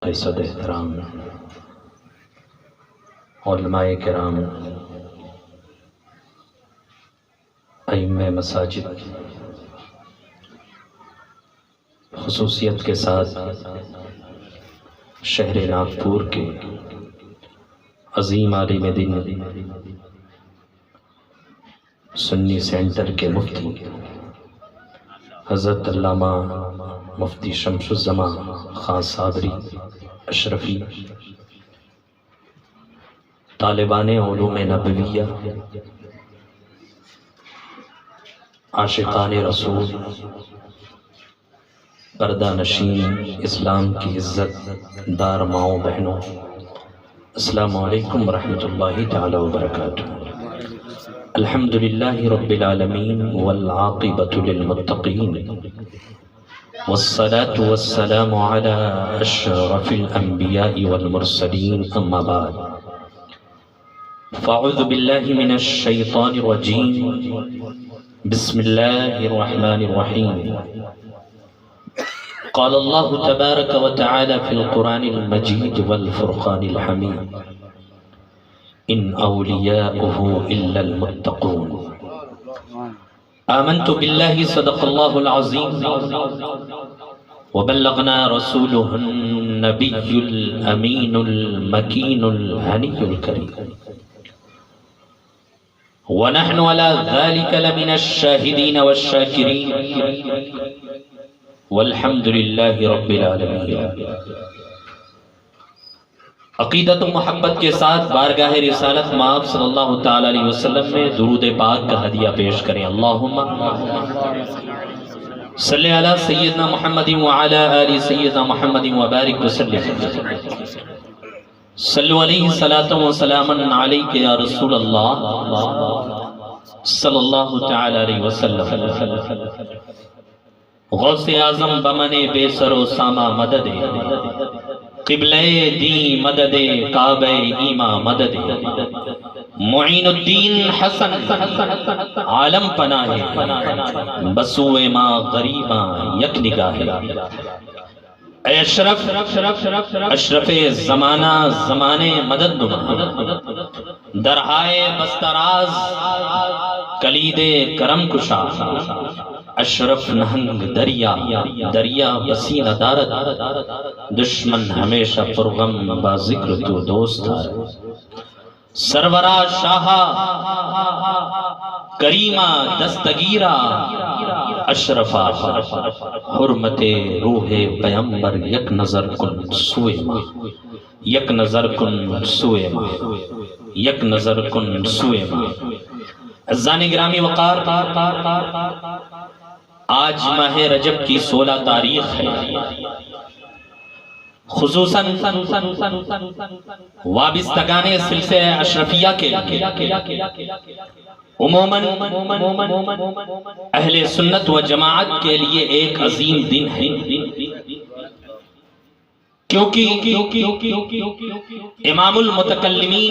حیثیت احترام علماء کرام، ائمہ مساجد، خصوصیت کے ساتھ شہر ناگپور کے عظیم عالم دین سنی سینٹر کے مفتی حضرت علامہ مفتی شمس الزمان خان صابری اشرفی، طالبان علوم نبویہ، عاشقان رسول، پردہ نشین اسلام کی عزت دار ماؤں بہنوں، السلام علیکم ورحمۃ اللہ تعالی وبرکاتہ۔ الحمدللہ رب العالمین والعاقبۃ للمتقین، والصلاة والسلام على اشرف الانبیاء والمرسلین، اما بعد فاعوذ باللہ من الشیطان الرجیم، بسم اللہ الرحمن الرحیم۔ قال اللہ تبارک وتعالی فی القرآن المجید والفرقان الحمید، ان اولیاؤہ الا المتقون۔ آمنت باللہ صدق اللہ العظیم، وبلغنا رسوله النبی الامین المکین الہنی الکریم، ونحن على ذلك لمن الشاہدین والشاکرین، والحمد للہ رب العالمین۔ عقیدت و محبت کے ساتھ بارگاہ رسالت مآب صلی اللہ تعالی علیہ وسلم میں درود پاک کا ہدیہ پیش کریں۔ اللہم صلی علی سیدنا محمد وعلی آل سیدنا محمد وبارک وسلم۔ صلو علیہ صلاۃ و سلام علیک یا رسول اللہ صلی اللہ تعالی علیہ وسلم۔ غوث اعظم بمن بے سر و ساما مدد، قبلہ دین مدد، کعبہ ایماں مدد، معین الدین حسن عالم پناہ، بسوئے ماں غریباں یک نگاہ۔ اے اشرف اشرف زمانہ زمانے مدد نما، درہائے بستراز کلید کرم کشا، اشرف نہنگ دریا دریا بسینہ دارد، دشمن ہمیشہ پرغم با ذکر تو دوست دارد۔ سرورہ شاہا کریمہ دستگیرہ، اشرفہ حرمت روح پیمبر، یک نظر کن سوئے ماں، یک نظر کن سوئے ماں، یک نظر کن سوئے ماں۔ عزیزان گرامی وقار، آج ماہ رجب کی 16 تاریخ ہے، خصوصاً وابستگان سلسلہ اشرفیہ کے عموماً اہل سنت و جماعت کے لیے ایک عظیم دن ہے، کیونکہ امام المتکلمین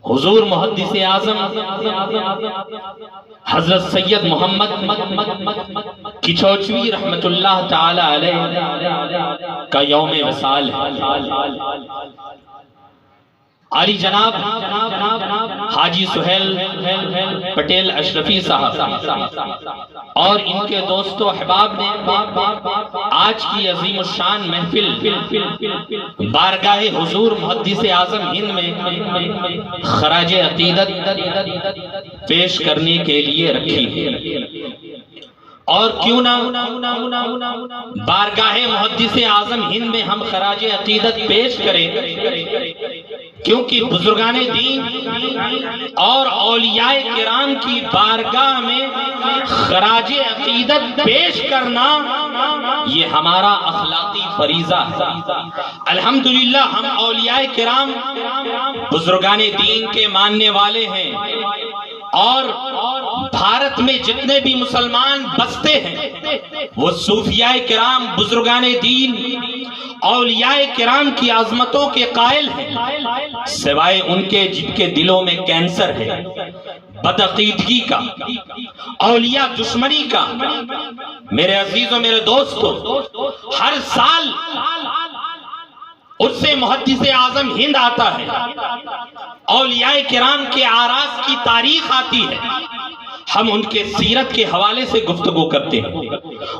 حضور محدث اعظم حضرت سید محمد کچوچوی رحمت اللہ تعالی علیہ کا یوم وصال ہے۔ علی جناب حاجی سہیل پٹیل اشرفی صاحب اور ان کے دوست و احباب نے آج کی عظیم الشان محفل بارگاہ حضور محدث اعظم ہند میں خراج عقیدت پیش کرنے کے لیے رکھی ہے۔ اور کیوں نہ بارگاہ محدث اعظم ہند میں ہم خراج عقیدت پیش کریں، کیونکہ بزرگان دین اور اولیاء کرام کی بارگاہ میں خراج عقیدت پیش کرنا یہ ہمارا اخلاقی فریضہ ہے۔ الحمدللہ ہم اولیاء کرام بزرگان دین کے ماننے والے ہیں، اور بھارت میں جتنے بھی مسلمان بستے ہیں وہ صوفیاء کرام، بزرگان دین، اولیاء کرام کی عظمتوں کے قائل ہیں، سوائے ان کے جن کے دلوں میں کینسر ہے، بدعقیدگی کا، اولیاء دشمنی کا۔ میرے عزیزوں، میرے دوستو، ہر سال اس سے محدث اعظم ہند آتا ہے، اولیاء کرام کے آراز کی تاریخ آتی ہے، ہم ان کے سیرت کے حوالے سے گفتگو کرتے ہیں،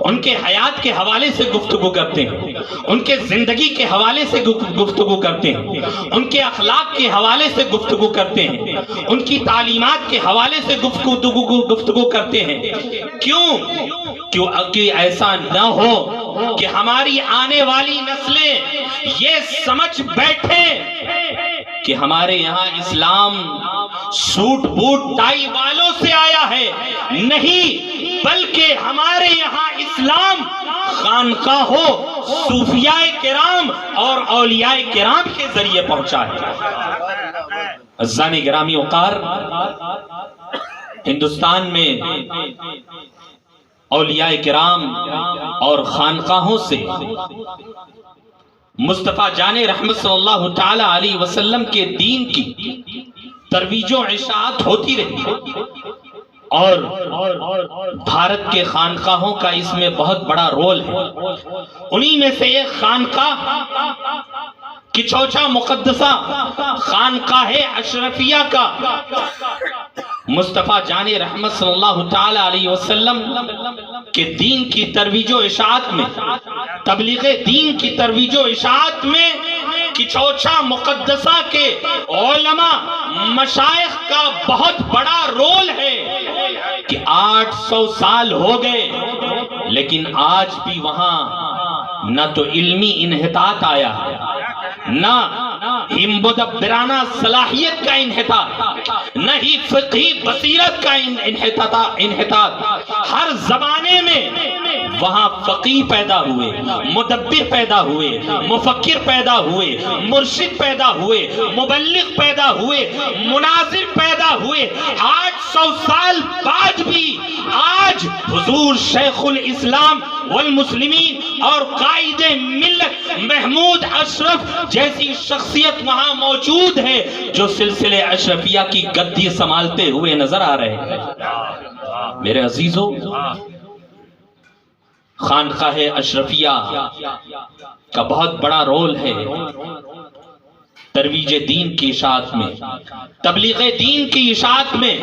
ان کے حیات کے حوالے سے گفتگو کرتے ہیں، ان کے زندگی کے حوالے سے گفتگو کرتے ہیں، ان کے اخلاق کے حوالے سے گفتگو کرتے ہیں، ان کی تعلیمات کے حوالے سے گفتگو کرتے ہیں۔ کیوں کہ ایسا نہ ہو کہ ہماری آنے والی نسلیں یہ سمجھ بیٹھے کہ ہمارے یہاں اسلام سوٹ بوٹ ٹائی والوں سے آیا ہے، نہیں، بلکہ ہمارے یہاں اسلام خانقاہوں، صوفیاء کرام اور اولیاء کرام کے ذریعے پہنچا ہے۔ عزیزان گرامی وقار، ہندوستان میں اولیاء کرام اور خانقاہوں سے مصطفیٰ جان رحمت صلی اللہ تعالی علیہ وسلم کے دین کی ترویج و اشاعت ہوتی رہی، اور بھارت کے خانقاہوں کا اس میں بہت بڑا رول ہے۔ انہی میں سے ایک خانقاہ کچوچا مقدسہ خانقاہ اشرفیہ کا مصطفیٰ جان رحمت صلی اللہ تعالی علیہ وسلم کے دین کی ترویج و اشاعت میں، تبلیغ دین کی ترویج و اشاعت میں کچوچا مقدسہ کے علماء مشائخ کا بہت بڑا رول ہے کہ 800 سال ہو گئے، لیکن آج بھی وہاں نہ تو علمی انحطاط آیا ہے، نہ ہی مدبرانہ صلاحیت کا انحطاط، نہ ہی فقہی بصیرت کا انحطاط۔ ہر زمانے میں وہاں فقیہ پیدا ہوئے، مدبر پیدا ہوئے، مفکر پیدا ہوئے، مرشد پیدا ہوئے، مبلغ پیدا ہوئے، مناظر پیدا ہوئے۔ 800 سال بعد بھی آج حضور شیخ الاسلام والمسلمین اور قائد ملت محمود اشرف جیسی شخصیت وہاں موجود ہے جو سلسلے اشرفیہ کی گدی سنبھالتے ہوئے نظر آ رہے ہیں۔ میرے عزیزو، خانقاہ اشرفیہ کا بہت بڑا رول ہے ترویج دین کی اشاعت میں، تبلیغ دین کی اشاعت میں۔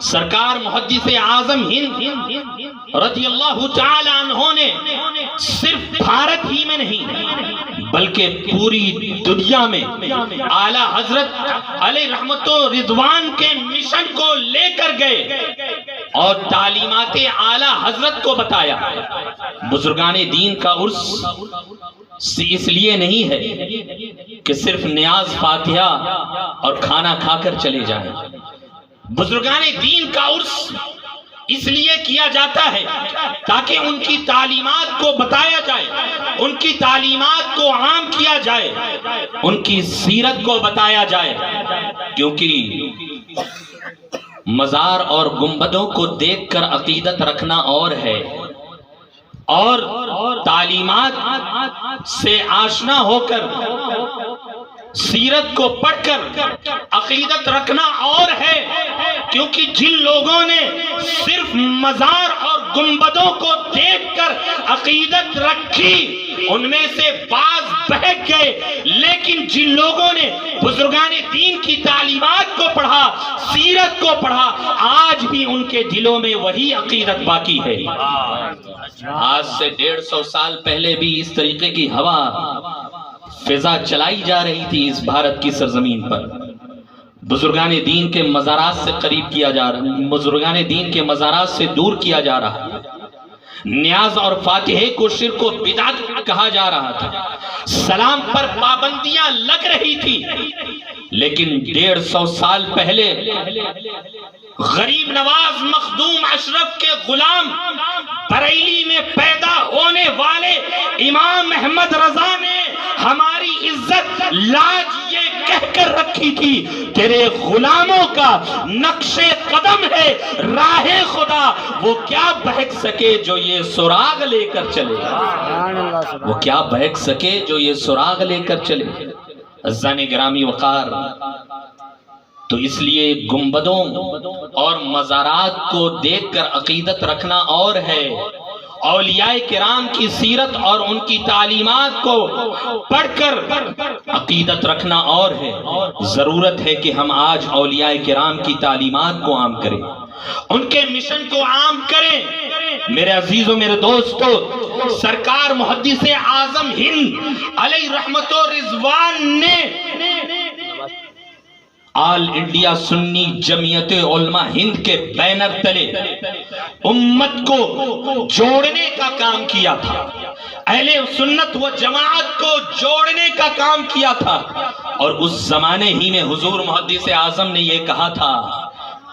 سرکار محدث اعظم ہند رضی اللہ تعالی عنہ نے صرف بھارت ہی میں نہیں بلکہ پوری دنیا میں اعلیٰ حضرت علیہ رحمت و رضوان کے مشن کو لے کر گئے اور تعلیمات اعلیٰ حضرت کو بتایا۔ بزرگان دین کا عرس اس لیے نہیں ہے کہ صرف نیاز فاتحہ اور کھانا کھا کر چلے جائیں۔ بزرگان دین کا عرس اس لیے کیا جاتا ہے تاکہ ان کی تعلیمات کو بتایا جائے، ان کی تعلیمات کو عام کیا جائے، ان کی سیرت کو بتایا جائے، کیونکہ مزار اور گنبدوں کو دیکھ کر عقیدت رکھنا اور ہے، اور تعلیمات سے آشنا ہو کر سیرت کو پڑھ کر عقیدت رکھنا اور ہے۔ کیونکہ جن لوگوں نے صرف مزار اور گنبدوں کو دیکھ کر عقیدت رکھی ان میں سے بعض بہک گئے، لیکن جن لوگوں نے بزرگان دین کی تعلیمات کو پڑھا، سیرت کو پڑھا، آج بھی ان کے دلوں میں وہی عقیدت باقی ہے۔ آج سے 150 سال پہلے بھی اس طریقے کی ہوا فضا چلائی جا رہی تھی اس بھارت کی سرزمین پر۔ بزرگان دین کے مزارات سے قریب کیا جا رہا، بزرگان دین کے مزارات سے دور کیا جا رہا، نیاز اور فاتحے کو شرک و بدعت کہا جا رہا تھا، سلام پر پابندیاں لگ رہی تھی، لیکن 150 سال پہلے غریب نواز مخدوم اشرف کے غلام بریلی میں پیدا ہونے والے امام احمد رضا نے ہماری عزت لاج یہ کہہ کر رکھی تھی، تیرے غلاموں کا نقش قدم ہے راہ خدا، وہ کیا بہک سکے جو یہ سراغ لے کر چلے، وہ کیا بہک سکے جو یہ سراغ لے کر چلے۔ عزیزان گرامی وقار، تو اس لیے گنبدوں اور مزارات کو دیکھ کر عقیدت رکھنا اور ہے، اولیاء کرام کی سیرت اور ان کی تعلیمات کو پڑھ کر عقیدت رکھنا اور ہے، ضرورت ہے کہ ہم آج اولیاء کرام کی تعلیمات کو عام کریں، ان کے مشن کو عام کریں۔ میرے عزیزوں، میرے دوستو، سرکار محدث اعظم ہند علیہ رحمت و رضوان نے آل انڈیا سنی جمعیت علماء ہند کے بینر تلے امت کو جوڑنے کا کام کیا تھا، اہل سنت و جماعت کو جوڑنے کا کام کیا تھا، اور اس زمانے ہی میں حضور محدث اعظم نے یہ کہا تھا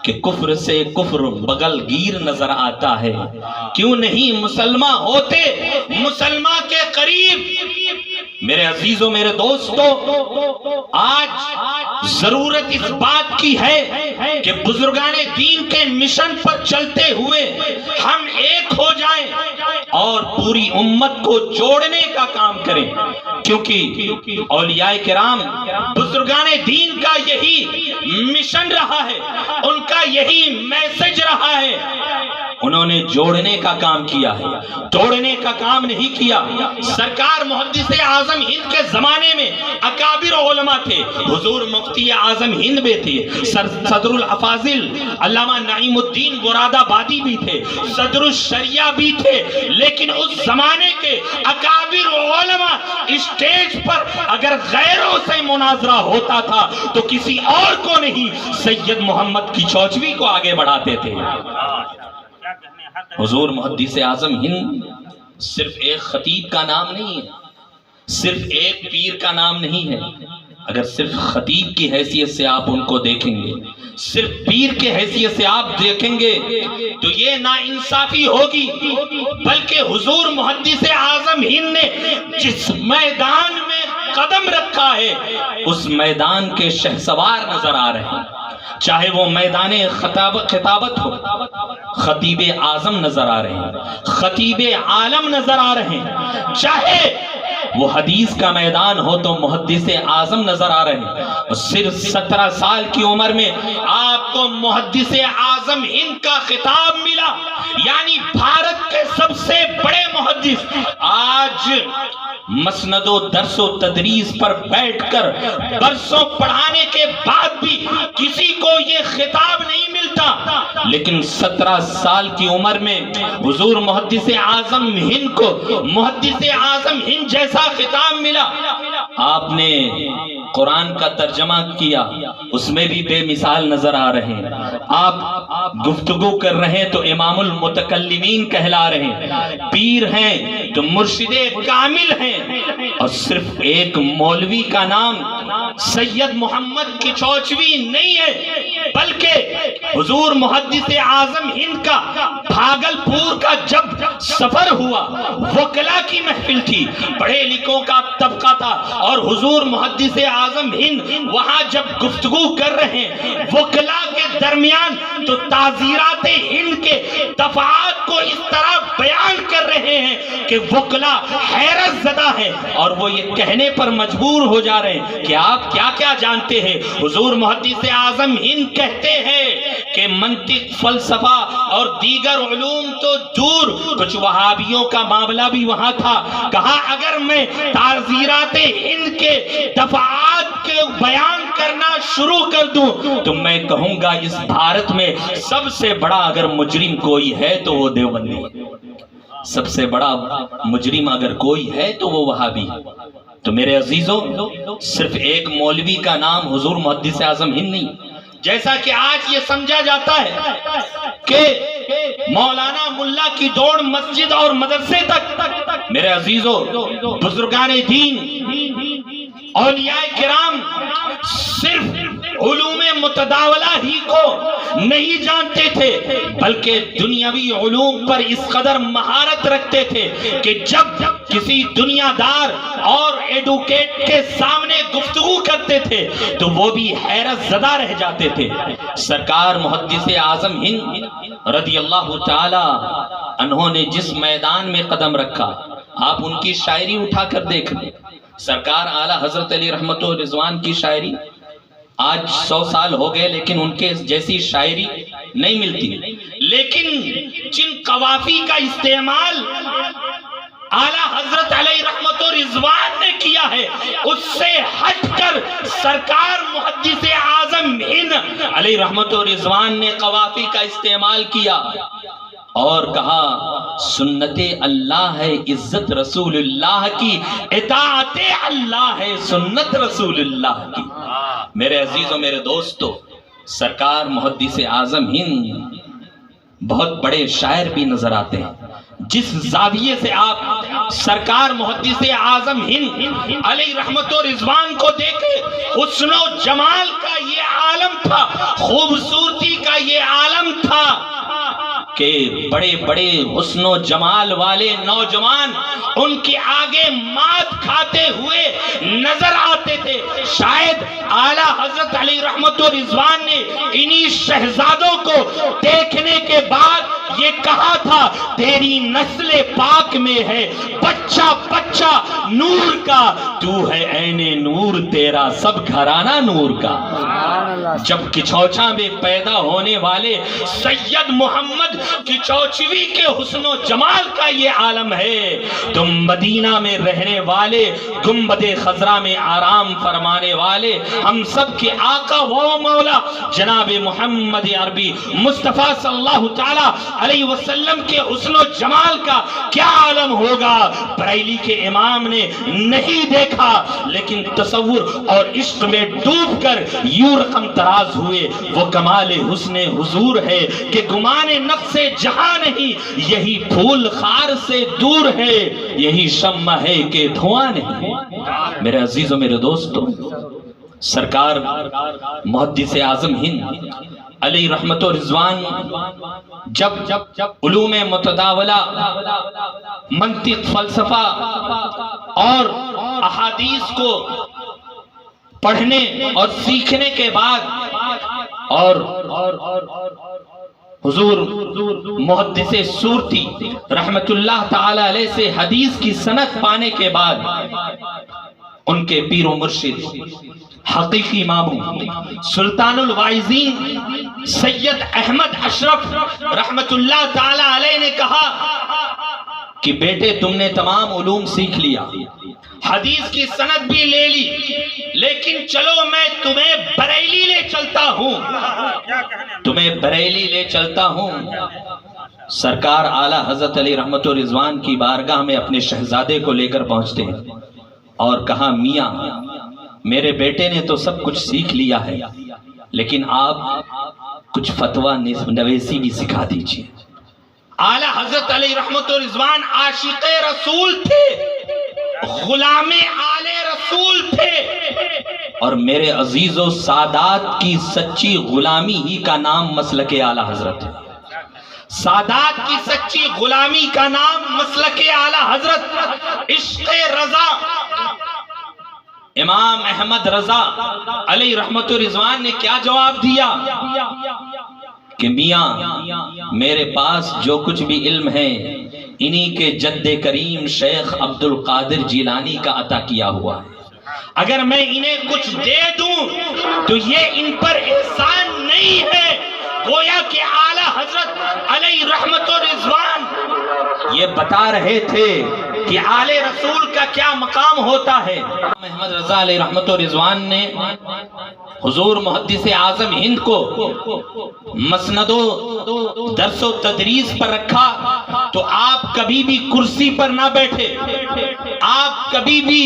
کہ کفر سے کفر بغل گیر نظر آتا ہے، کیوں نہیں مسلمان ہوتے مسلمان کے قریب۔ میرے عزیزوں، میرے دوستو، آج ضرورت اس بات کی ہے کہ بزرگان دین کے مشن پر چلتے ہوئے ہم ایک ہو جائیں اور پوری امت کو جوڑنے کا کام کریں، کیونکہ اولیاء کرام بزرگان دین کا یہی مشن رہا ہے، ان کا یہی میسج رہا ہے۔ انہوں نے جوڑنے کا کام کیا ہے، توڑنے کا کام نہیں کیا۔ سرکار محدث اعظم ہند کے زمانے میں اکابر علماء تھے، حضور مفتی اعظم ہند بھی تھے، صدر الافاضل علامہ نعیم الدین مراد آبادی بھی تھے، صدر الشریعہ بھی تھے، لیکن اس زمانے کے اکابر علماء اسٹیج پر اگر غیروں سے مناظرہ ہوتا تھا تو کسی اور کو نہیں، سید محمد کی چوچوی کو آگے بڑھاتے تھے۔ حضور محدث اعظم ہند صرف ایک خطیب کا نام نہیں ہے، صرف ایک پیر کا نام نہیں ہے۔ اگر صرف خطیب کی حیثیت سے آپ ان کو دیکھیں گے، صرف پیر کی حیثیت سے آپ دیکھیں گے تو یہ ناانصافی ہوگی، بلکہ حضور محدث اعظم ہند نے جس میدان میں قدم رکھا ہے اس میدان کے شہسوار نظر آ رہے ہیں، چاہے وہ میدان خطابت ہو، خطیب اعظم نظر آ رہے ہیں، خطیب عالم نظر آ رہے ہیں، چاہے وہ حدیث کا میدان ہو تو محدث اعظم نظر آ رہے ہیں۔ اور صرف 17 سال کی عمر میں آپ کو محدث اعظم ہند کا خطاب ملا، یعنی بھارت کے سب سے بڑے محدث۔ آج مسند و درس و تدریس پر بیٹھ کر برسوں پڑھانے کے بعد بھی کسی کو یہ خطاب نہیں ملتا، لیکن 17 سال کی عمر میں حضور محدث اعظم ہند کو محدث اعظم ہند جیسا خطاب ملا۔ آپ نے قرآن کا ترجمہ کیا، اس میں بھی بے مثال نظر آ رہے ہیں۔ آپ گفتگو کر رہے ہیں تو امام المتکلمین کہلا رہے ہیں، پیر ہیں تو مرشد کامل ہیں۔ اور صرف ایک مولوی کا نام سید محمد کی چوچوی نہیں ہے، بلکہ حضور محدث اعظم ہند کا بھاگلپور کا جب سفر ہوا، وکلا کی محفل تھی، پڑھے لکھوں کا طبقہ تھا، اور حضور محدث اعظم ہند وہاں جب گفتگو کر رہے ہیں وکلا کے درمیان، تو تعزیرات ہند کے دفعات کو اس طرح بیان کر رہے ہیں کہ وکلا حیرت زدہ ہے، اور وہ یہ کہنے پر مجبور ہو جا رہے ہیں کہ آپ کیا کیا جانتے ہیں۔ حضور محدث اعظم ہند کہتے ہیں کہ منطق، فلسفہ اور دیگر علوم تو دور، کچھ وہابیوں کا معاملہ بھی وہاں تھا۔ کہا اگر میں تعزیرات ہند کے دفعات کے بیان کرنا شروع کر دوں تو میں کہوں گا اس بھارت میں سب سے بڑا اگر مجرم کوئی ہے تو وہ دیوبندی ہے، سب سے بڑا مجرم اگر کوئی ہے تو وہ وہابی ہے۔ تو میرے عزیزوں، صرف ایک مولوی کا نام حضور محدث اعظم ہند نہیں، جیسا کہ آج یہ سمجھا جاتا ہے کہ مولانا ملا کی دوڑ مسجد اور مدرسے تک۔ میرے عزیزوں، بزرگان دین، اولیاء کرام صرف علوم متداولہ ہی کو نہیں جانتے تھے، بلکہ دنیاوی علوم پر اس قدر مہارت رکھتے تھے کہ جب کسی دنیا دار اور ایڈوکیٹ کے سامنے گفتگو کرتے تھے تو وہ بھی حیرت زدہ رہ جاتے تھے۔ سرکار محدث اعظم ہند رضی اللہ تعالی انہوں نے جس میدان میں قدم رکھا، آپ ان کی شاعری اٹھا کر دیکھ لیں۔ سرکار اعلیٰ حضرت علی رحمت و رضوان کی شاعری آج 100 سال ہو گئے لیکن ان کے جیسی شاعری نہیں ملتی، لیکن جن قوافی کا استعمال اعلیٰ حضرت علیہ رحمت و رضوان نے کیا ہے، اس سے ہٹ کر سرکار محدث اعظم ہند علیہ رحمت و رضوان نے قوافی کا استعمال کیا اور کہا سنت اللہ ہے عزت رسول اللہ کی، اطاعت اللہ ہے سنت رسول اللہ کی۔ میرے عزیزوں، میرے دوستو، سرکار محدث اعظم ہند بہت بڑے شاعر بھی نظر آتے ہیں۔ جس زاویے سے آپ سرکار محدث اعظم ہند علیہ رحمت و رضوان کو دیکھے، حسن و جمال کا یہ عالم تھا، خوبصورتی کا یہ عالم تھا کہ بڑے بڑے حسن و جمال والے نوجوان ان کے آگے مات کھاتے ہوئے نظر آتے تھے۔ شاید اعلیٰ حضرت علیہ رحمت و رضوان نے انہی شہزادوں کو دیکھنے کے بعد یہ کہا تھا تیری نسل پاک میں ہے بچہ بچہ نور کا، تو ہے عین نور تیرا سب گھرانہ نور کا۔ جب کچوچا میں پیدا ہونے والے سید محمد کچوچوی کے حسن و جمال کا یہ عالم ہے، تم مدینہ میں رہنے والے گنبد خضرا میں آرام فرمانے والے ہم سب کے آقا و مولا جناب محمد عربی مصطفیٰ صلی اللہ تعالی علیہ وسلم کے حسن و جمال کا کیا عالم ہوگا، بریلی کے امام نے نہیں دیکھا، لیکن تصور اور عشق میں ڈوب کر یوں رقم تراز ہوئے۔ وہ کمال حسن حضور ہے کہ گمان نقص جہاں نہیں، یہی پھول خار سے دور ہے، یہی شمع ہے کہ دھواں نہیں۔ میرے عزیزوں، میرے دوستو، سرکار محدث اعظم ہند علیہ رحمت و رضوان جب علوم متداولہ، منطق، فلسفہ اور احادیث کو پڑھنے اور سیکھنے کے بعد اور حضور محدث سورتی رحمت اللہ تعالی علیہ سے حدیث کی سند پانے کے بعد ان کے پیر و مرشد، حقیقی ماموں، سلطان الواعظین سید احمد اشرف رحمت اللہ تعالی علیہ نے کہا کہ بیٹے تم نے تمام علوم سیکھ لیا، حدیث کی سند بھی لے لی، لیکن چلو میں تمہیں بریلی لے چلتا ہوں، تمہیں بریلی لے چلتا ہوں۔ سرکار اعلیٰ حضرت علی رحمت و رضوان کی بارگاہ میں اپنے شہزادے کو لے کر پہنچتے ہیں اور کہا میاں میرے بیٹے نے تو سب کچھ سیکھ لیا ہے، لیکن آپ کچھ فتویٰ نویسی بھی سکھا دیجئے۔ اعلیٰ حضرت علی رحمت و رضوان عاشق رسول تھے، غلام آل رسول تھے، اور میرے عزیز و سادات کی سچی غلامی ہی کا نام مسلک اعلیٰ حضرت ہے۔ سادات کی سچی غلامی کا نام مسلک اعلیٰ حضرت۔ عشق رضا، امام احمد رضا علیہ رحمت و رضوان نے کیا جواب دیا کہ میاں میرے پاس جو کچھ بھی علم ہے انہی کے جد کریم شیخ عبد القادر جیلانی کا عطا کیا ہوا ہے، اگر میں انہیں کچھ دے دوں تو یہ ان پر احسان نہیں ہے۔ گویا کہ اعلیٰ حضرت علیہ رحمت و رضوان یہ بتا رہے تھے کہ آل رسول کا کیا مقام ہوتا ہے۔ محمد رضا علیہ رحمت و رضوان نے حضور محدث اعظم ہند کو مسند و درس و تدریس پر رکھا تو آپ کبھی بھی کرسی پر نہ بیٹھے، آپ کبھی بھی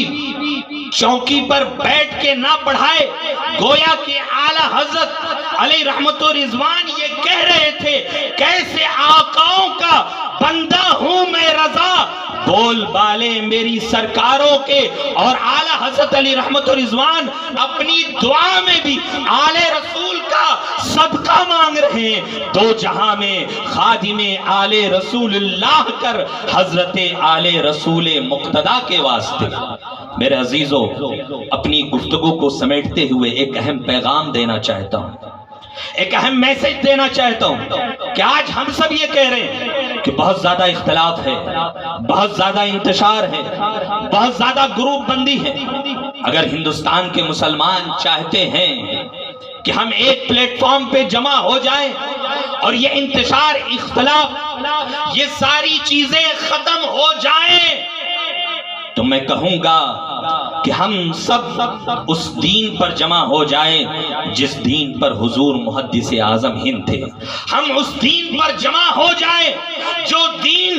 چوکی پر بیٹھ کے نہ پڑھائے۔ گویا کہ اعلیٰ حضرت علیہ رحمت و رضوان یہ کہہ رہے تھے کیسے آقاؤں کا بندہ ہوں میں رضا، بول بالے میری سرکاروں کے، اور اعلیٰ حضرت علی رحمت و رضوان اپنی دعا میں بھی آل رسول کا صدقہ مانگ رہے ہیں۔ دو جہاں میں خادم آل رسول اللہ کر حضرت آل رسول مقتدیٰ کے واسطے۔ میرے عزیزو، اپنی گفتگو کو سمیٹتے ہوئے ایک اہم پیغام دینا چاہتا ہوں، ایک اہم میسج دینا چاہتا ہوں کہ آج ہم سب یہ کہہ رہے ہیں کہ بہت زیادہ اختلاف ہے، بہت زیادہ انتشار ہے، بہت زیادہ گروپ بندی ہے۔ اگر ہندوستان کے مسلمان چاہتے ہیں کہ ہم ایک پلیٹ فارم پہ جمع ہو جائیں اور یہ انتشار، اختلاف، یہ ساری چیزیں ختم ہو جائیں، تو میں کہوں گا کہ ہم سب اس دین پر جمع ہو جائیں جس دین پر حضور محدث اعظم ہند تھے. ہم اس دین پر جمع ہو جائیں جو دین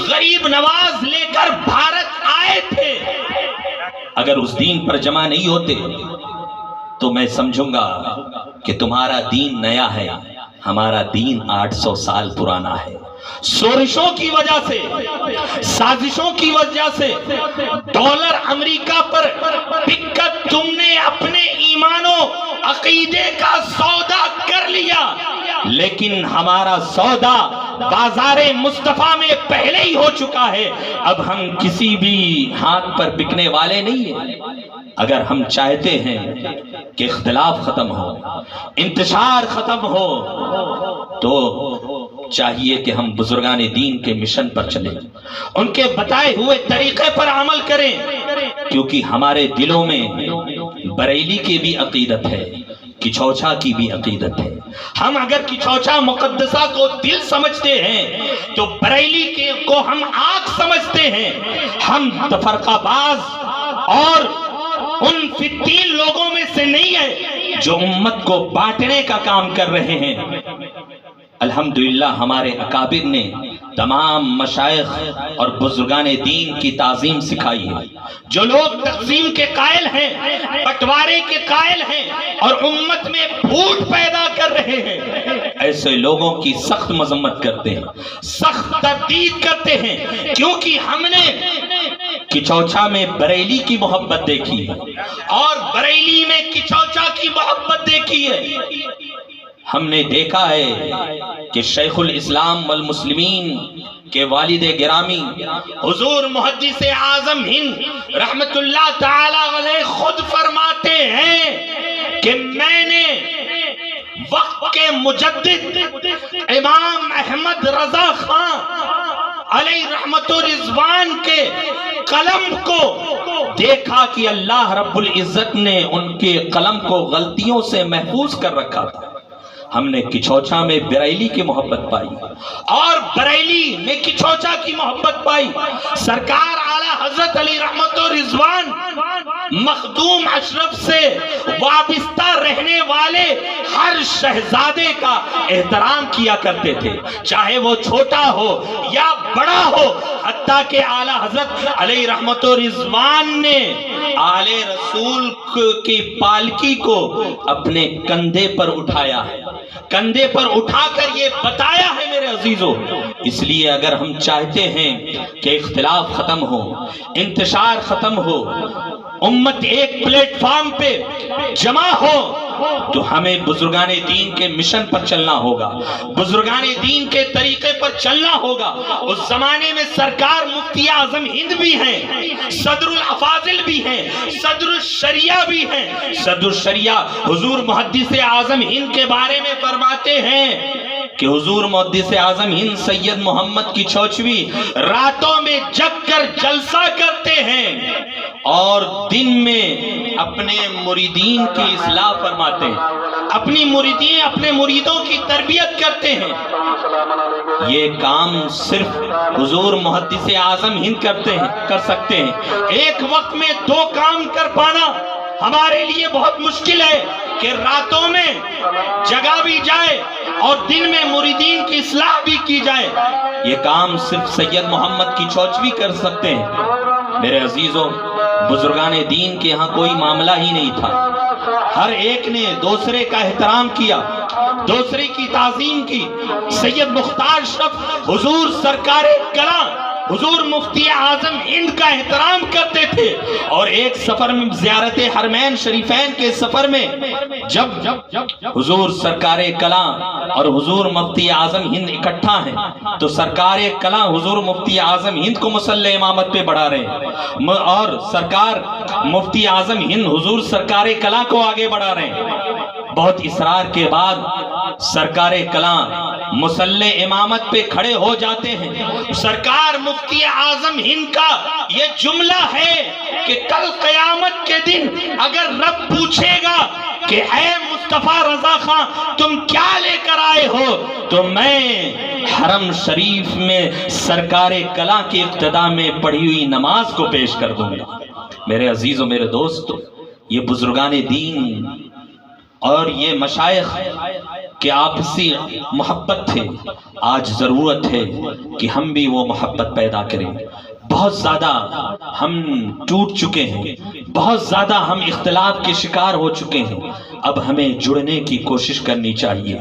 غریب نواز لے کر بھارت آئے تھے. اگر اس دین پر جمع نہیں ہوتے تو میں سمجھوں گا کہ تمہارا دین نیا ہے، ہمارا دین 800 سال پرانا ہے. سورشوں کی وجہ سے، سازشوں کی وجہ سے ڈالر امریکہ پر بک کر تم نے اپنے ایمان و عقیدے کا سودا کر لیا، لیکن ہمارا سودا بازار مصطفیٰ میں پہلے ہی ہو چکا ہے. اب ہم کسی بھی ہاتھ پر بکنے والے نہیں ہیں. اگر ہم چاہتے ہیں کہ اختلاف ختم ہو، انتشار ختم ہو، تو چاہیے کہ ہم بزرگان دین کے مشن پر چلیں، ان کے بتائے ہوئے طریقے پر عمل کریں، کیونکہ ہمارے دلوں میں بریلی کی بھی عقیدت ہے، کچوچا کی بھی عقیدت ہے. ہم اگر کچوچا مقدسہ کو دل سمجھتے ہیں تو بریلی کو ہم آنکھ سمجھتے ہیں. ہم تفرقہ باز اور ان فتیل لوگوں میں سے نہیں ہے جو امت کو بانٹنے کا کام کر رہے ہیں. الحمدللہ ہمارے اکابر نے تمام مشائخ اور بزرگان دین کی تعظیم سکھائی ہے. جو لوگ تقسیم کے قائل ہیں، بٹوارے کے قائل ہیں اور امت میں پھوٹ پیدا کر رہے ہیں، ایسے لوگوں کی سخت مذمت کرتے ہیں، سخت تردید کرتے ہیں، کیونکہ ہم نے کچوچا میں بریلی کی محبت دیکھی ہے اور بریلی میں کچوچا کی محبت دیکھی ہے. ہم نے دیکھا ہے کہ شیخ الاسلام والمسلمین کے والد گرامی حضور محدث اعظم ہند رحمت اللہ تعالی علیہ خود فرماتے ہیں کہ میں نے وقت کے مجدد امام احمد رضا خان علیہ رحمت و رضوان کے قلم کو دیکھا کہ اللہ رب العزت نے ان کے قلم کو غلطیوں سے محفوظ کر رکھا تھا. ہم نے کچوچا میں بریلی کی محبت پائی اور بریلی میں کچوچا کی محبت پائی. سرکار اعلیٰ حضرت علی رحمت و رضوان مخدوم اشرف سے وابستہ رہنے والے ہر شہزادے کا احترام کیا کرتے تھے، چاہے وہ چھوٹا ہو یا بڑا ہو. حتیٰ کہ اعلیٰ حضرت علی رحمت و رضوان نے آل رسول کی پالکی کو اپنے کندھے پر اٹھایا ہے، کندھے پر اٹھا کر یہ بتایا ہے میرے عزیزوں. اس لیے اگر ہم چاہتے ہیں کہ اختلاف ختم ہو، انتشار ختم ہو، امت ایک پلیٹ فارم پہ جمع ہو، تو ہمیں بزرگان دین کے مشن پر چلنا ہوگا، بزرگان دین کے طریقے پر چلنا ہوگا. اس زمانے میں سرکار مفتی اعظم ہند بھی ہیں، صدر الافاضل بھی ہیں، صدر الشریعہ بھی ہیں. صدر الشریعہ حضور محدث اعظم ہند کے بارے میں فرماتے ہیں کہ حضور محدث اعظم ہند سید محمد کی چوچوی راتوں میں جگ کر جلسہ کرتے ہیں اور دن میں اپنے مریدین کی اصلاح فرماتے ہیں، اپنی مریدین اپنے مریدوں کی تربیت کرتے ہیں. یہ کام صرف حضور محدث اعظم ہند کر سکتے ہیں. ایک وقت میں دو کام کر پانا ہمارے لیے بہت مشکل ہے کہ راتوں میں جگہ بھی جائے اور دن میں مریدین کی اصلاح بھی کی جائے. یہ کام صرف سید محمد کی چوچوی کر سکتے ہیں. میرے عزیزوں، بزرگان دین کے ہاں کوئی معاملہ ہی نہیں تھا. ہر ایک نے دوسرے کا احترام کیا، دوسرے کی تعظیم کی. سید مختار شرف حضور سرکار کلاں حضور مفتی اعظم ہند کا احترام کرتے تھے. اور ایک سفر میں زیارت حرمین شریفین کے سفر میں جب حضور سرکار کلاں اور حضور مفتی اعظم ہند اکٹھا ہیں تو سرکار کلاں حضور مفتی اعظم ہند کو مصلی امامت پہ بڑھا رہے ہیں اور سرکار مفتی اعظم ہند حضور سرکار کلاں کو آگے بڑھا رہے ہیں. بہت اصرار کے بعد سرکار کلاں مصلی امامت پہ کھڑے ہو جاتے ہیں. سرکار مفتی اعظم ہند کا یہ جملہ ہے کہ کل قیامت کے دن اگر رب پوچھے گا کہ اے مصطفیٰ رضا خان تم کیا لے کر آئے ہو؟ تو میں حرم شریف میں سرکار کلاں کی اقتداء میں پڑھی ہوئی نماز کو پیش کر دوں گا۔ میرے عزیزوں، میرے دوستو، یہ بزرگان دین اور یہ مشائخ کہ آپسی محبت تھے، آج ضرورت ہے کہ ہم بھی وہ محبت پیدا کریں۔ بہت زیادہ ہم ٹوٹ چکے ہیں، بہت زیادہ ہم اختلاف کے شکار ہو چکے ہیں، اب ہمیں جڑنے کی کوشش کرنی چاہیے۔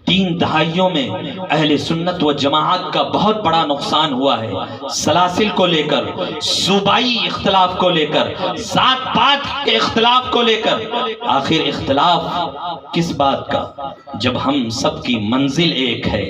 3 دہائیوں میں اہل سنت و جماعت کا بہت بڑا نقصان ہوا ہے، سلاسل کو لے کر، صوبائی اختلاف کو لے کر، ذات پات کے اختلاف کو لے کر۔ آخر اختلاف کس بات کا جب ہم سب کی منزل ایک ہے؟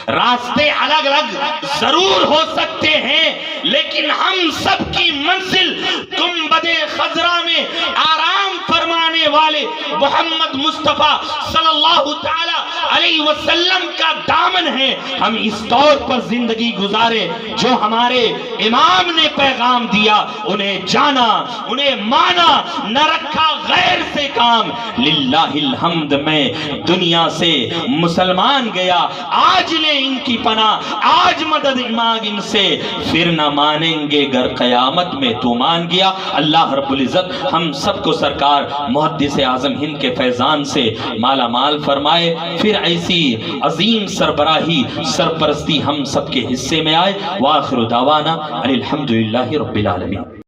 راستے الگ الگ ضرور ہو سکتے ہیں لیکن ہم سب کی منزل گنبد خضرا میں آرام فرمانے والے محمد مصطفیٰ صلی اللہ تعالی علیہ وسلم کا دامن ہے۔ ہم اس طور پر زندگی گزارے جو ہمارے امام نے پیغام دیا، انہیں جانا، انہیں مانا، نہ رکھا غیر سے کام۔ للہ الحمد، میں دنیا سے مسلمان گیا، آج لے ان کی پناہ، آج مدد مانگ ان سے، پھر نہ مانیں گے گر قیامت میں تو مان گیا۔ اللہ رب العزت ہم سب کو سرکار محدث اعظم ہند کے فیضان سے مالا مال فرمائے، پھر ایسی عظیم سربراہی سرپرستی ہم سب کے حصے میں آئے۔ وآخر دعوانا الحمدللہ رب العالمین۔